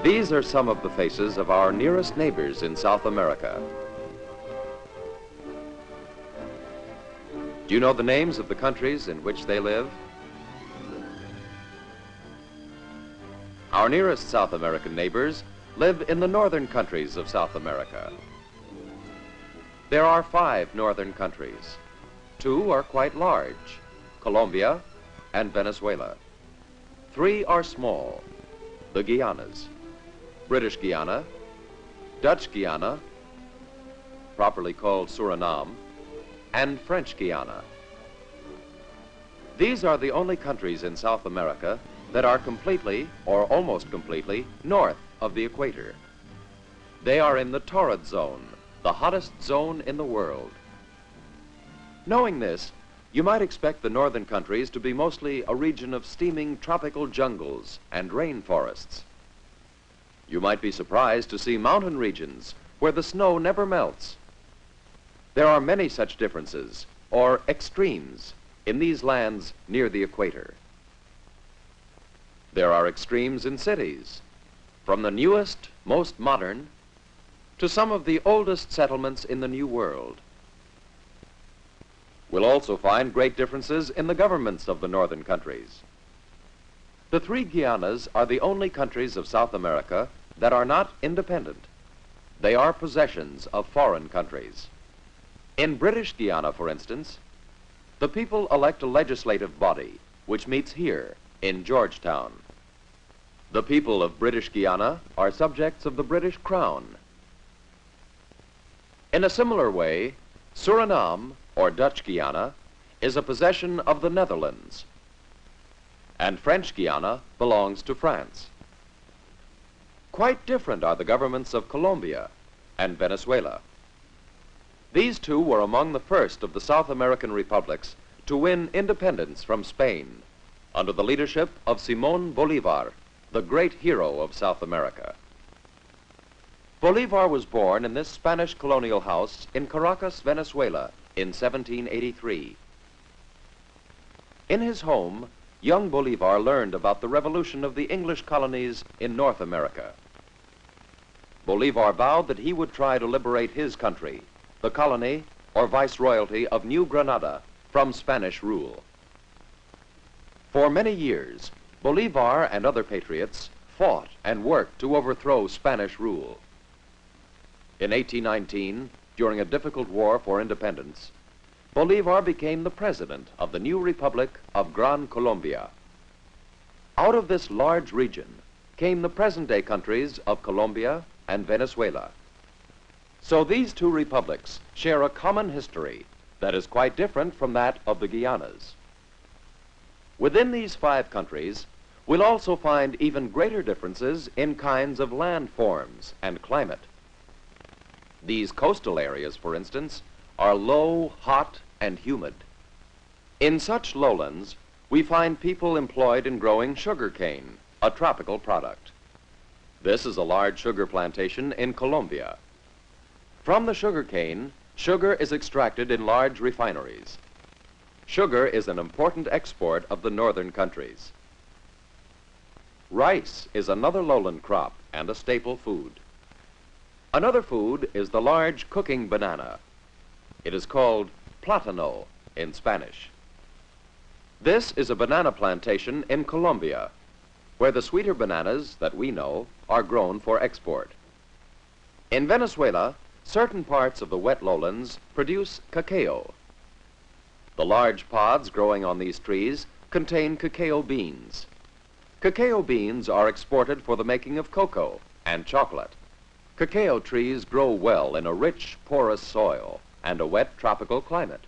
These are some of the faces of our nearest neighbors in South America. Do you know the names of the countries in which they live? Our nearest South American neighbors live in the northern countries of South America. There are 5 northern countries. 2 are quite large, Colombia and Venezuela. 3 are small, the Guianas, British Guiana, Dutch Guiana, properly called Surinam, and French Guiana. These are the only countries in South America that are completely, or almost completely, north of the equator. They are in the torrid zone, the hottest zone in the world. Knowing this, you might expect the northern countries to be mostly a region of steaming tropical jungles and rainforests. You might be surprised to see mountain regions where the snow never melts. There are many such differences, or extremes, in these lands near the equator. There are extremes in cities, from the newest, most modern, to some of the oldest settlements in the New World. We'll also find great differences in the governments of the northern countries. The 3 Guianas are the only countries of South America that are not independent. They are possessions of foreign countries. In British Guiana, for instance, the people elect a legislative body which meets here in Georgetown. The people of British Guiana are subjects of the British Crown. In a similar way, Surinam, or Dutch Guiana, is a possession of the Netherlands, and French Guiana belongs to France. Quite different are the governments of Colombia and Venezuela. These 2 were among the first of the South American republics to win independence from Spain under the leadership of Simón Bolívar, the great hero of South America. Bolívar was born in this Spanish colonial house in Caracas, Venezuela, in 1783. In his home, young Bolívar learned about the revolution of the English colonies in North America. Bolívar vowed that he would try to liberate his country, the colony or viceroyalty of New Granada, from Spanish rule. For many years, Bolívar and other patriots fought and worked to overthrow Spanish rule. In 1819, during a difficult war for independence, Bolívar became the president of the new Republic of Gran Colombia. Out of this large region came the present-day countries of Colombia and Venezuela. So these 2 republics share a common history that is quite different from that of the Guianas. Within these 5 countries, we'll also find even greater differences in kinds of land forms and climate. These coastal areas, for instance, are low, hot, and humid. In such lowlands, we find people employed in growing sugar cane, a tropical product. This is a large sugar plantation in Colombia. From the sugar cane, sugar is extracted in large refineries. Sugar is an important export of the northern countries. Rice is another lowland crop and a staple food. Another food is the large cooking banana. It is called plátano in Spanish. This is a banana plantation in Colombia, where the sweeter bananas that we know are grown for export. In Venezuela, certain parts of the wet lowlands produce cacao. The large pods growing on these trees contain cacao beans. Cacao beans are exported for the making of cocoa and chocolate. Cacao trees grow well in a rich, porous soil and a wet tropical climate.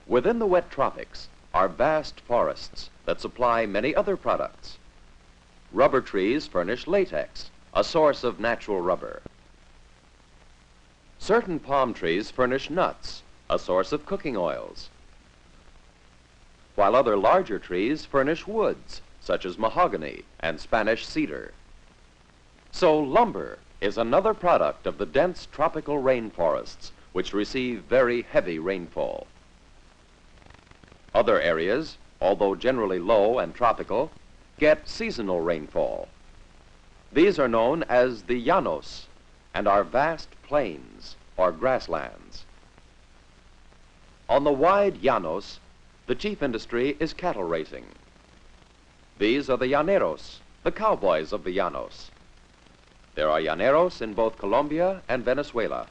Within the wet tropics are vast forests that supply many other products. Rubber trees furnish latex, a source of natural rubber. Certain palm trees furnish nuts, a source of cooking oils, while other larger trees furnish woods, such as mahogany and Spanish cedar. So lumber is another product of the dense tropical rainforests which receive very heavy rainfall. Other areas, although generally low and tropical, get seasonal rainfall. These are known as the llanos and are vast plains or grasslands. On the wide llanos, the chief industry is cattle raising. These are the llaneros, the cowboys of the llanos. There are llaneros in both Colombia and Venezuela.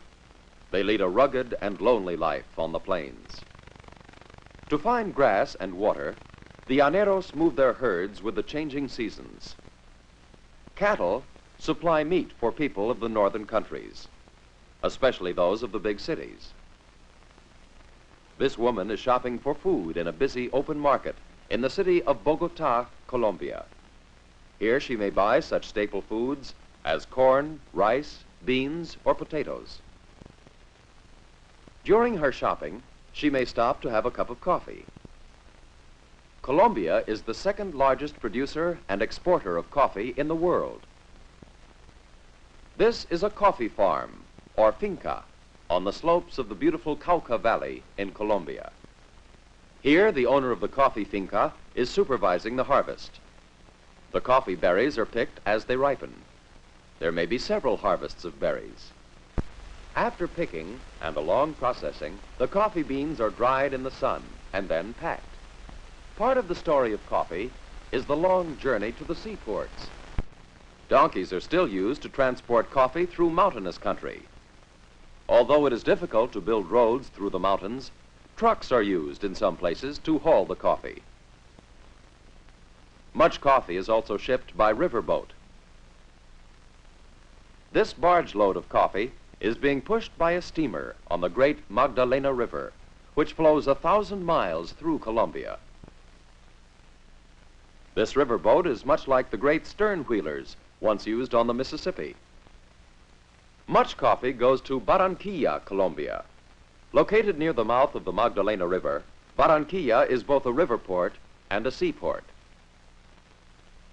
They lead a rugged and lonely life on the plains. To find grass and water, the llaneros move their herds with the changing seasons. Cattle supply meat for people of the northern countries, especially those of the big cities. This woman is shopping for food in a busy open market in the city of Bogota, Colombia. Here she may buy such staple foods as corn, rice, beans, or potatoes. During her shopping, she may stop to have a cup of coffee. Colombia is the second largest producer and exporter of coffee in the world. This is a coffee farm, or finca, on the slopes of the beautiful Cauca Valley in Colombia. Here, the owner of the coffee finca is supervising the harvest. The coffee berries are picked as they ripen. There may be several harvests of berries. After picking and a long processing, the coffee beans are dried in the sun and then packed. Part of the story of coffee is the long journey to the seaports. Donkeys are still used to transport coffee through mountainous country. Although it is difficult to build roads through the mountains, trucks are used in some places to haul the coffee. Much coffee is also shipped by riverboat. This barge load of coffee is being pushed by a steamer on the great Magdalena River, which flows 1,000 miles through Colombia. This riverboat is much like the great stern wheelers once used on the Mississippi. Much coffee goes to Barranquilla, Colombia. Located near the mouth of the Magdalena River, Barranquilla is both a river port and a seaport.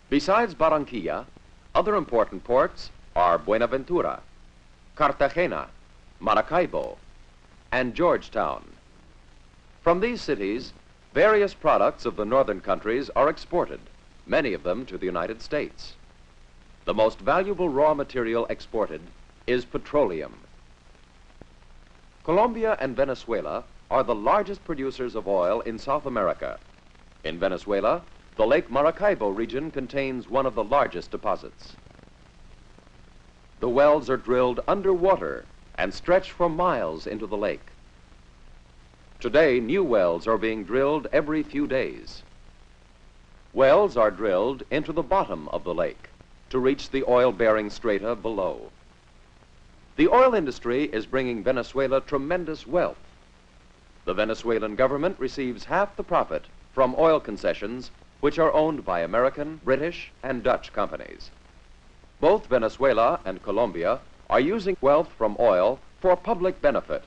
Besides Barranquilla, other important ports are Buenaventura, Cartagena, Maracaibo, and Georgetown. From these cities, various products of the northern countries are exported, many of them to the United States. The most valuable raw material exported is petroleum. Colombia and Venezuela are the largest producers of oil in South America. In Venezuela, the Lake Maracaibo region contains one of the largest deposits. The wells are drilled underwater and stretch for miles into the lake. Today, new wells are being drilled every few days. Wells are drilled into the bottom of the lake to reach the oil-bearing strata below. The oil industry is bringing Venezuela tremendous wealth. The Venezuelan government receives half the profit from oil concessions, which are owned by American, British, and Dutch companies. Both Venezuela and Colombia are using wealth from oil for public benefit,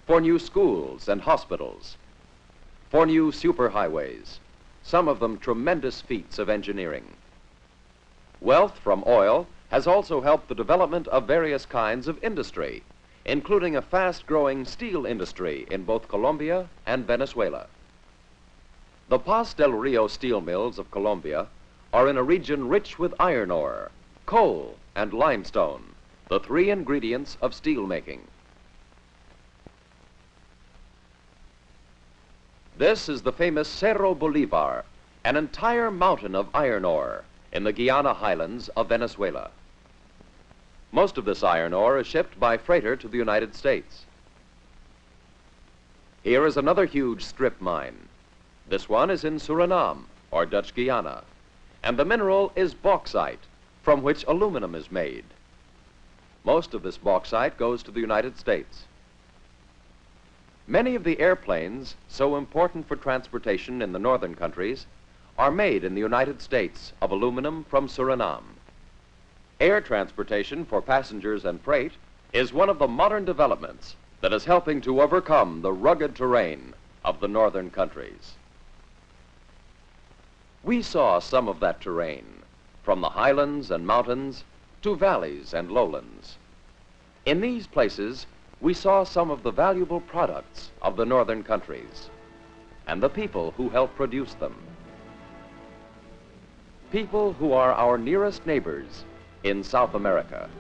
for new schools and hospitals, for new superhighways, some of them tremendous feats of engineering. Wealth from oil has also helped the development of various kinds of industry, including a fast-growing steel industry in both Colombia and Venezuela. The Paz del Rio steel mills of Colombia are in a region rich with iron ore, coal, and limestone, the three ingredients of steel making. This is the famous Cerro Bolivar, an entire mountain of iron ore in the Guyana highlands of Venezuela. Most of this iron ore is shipped by freighter to the United States. Here is another huge strip mine. This one is in Surinam, or Dutch Guyana, and the mineral is bauxite, from which aluminum is made. Most of this bauxite goes to the United States. Many of the airplanes so important for transportation in the northern countries are made in the United States of aluminum from Surinam. Air transportation for passengers and freight is one of the modern developments that is helping to overcome the rugged terrain of the northern countries. We saw some of that terrain, from the highlands and mountains to valleys and lowlands. In these places, we saw some of the valuable products of the northern countries and the people who help produce them. People who are our nearest neighbors in South America.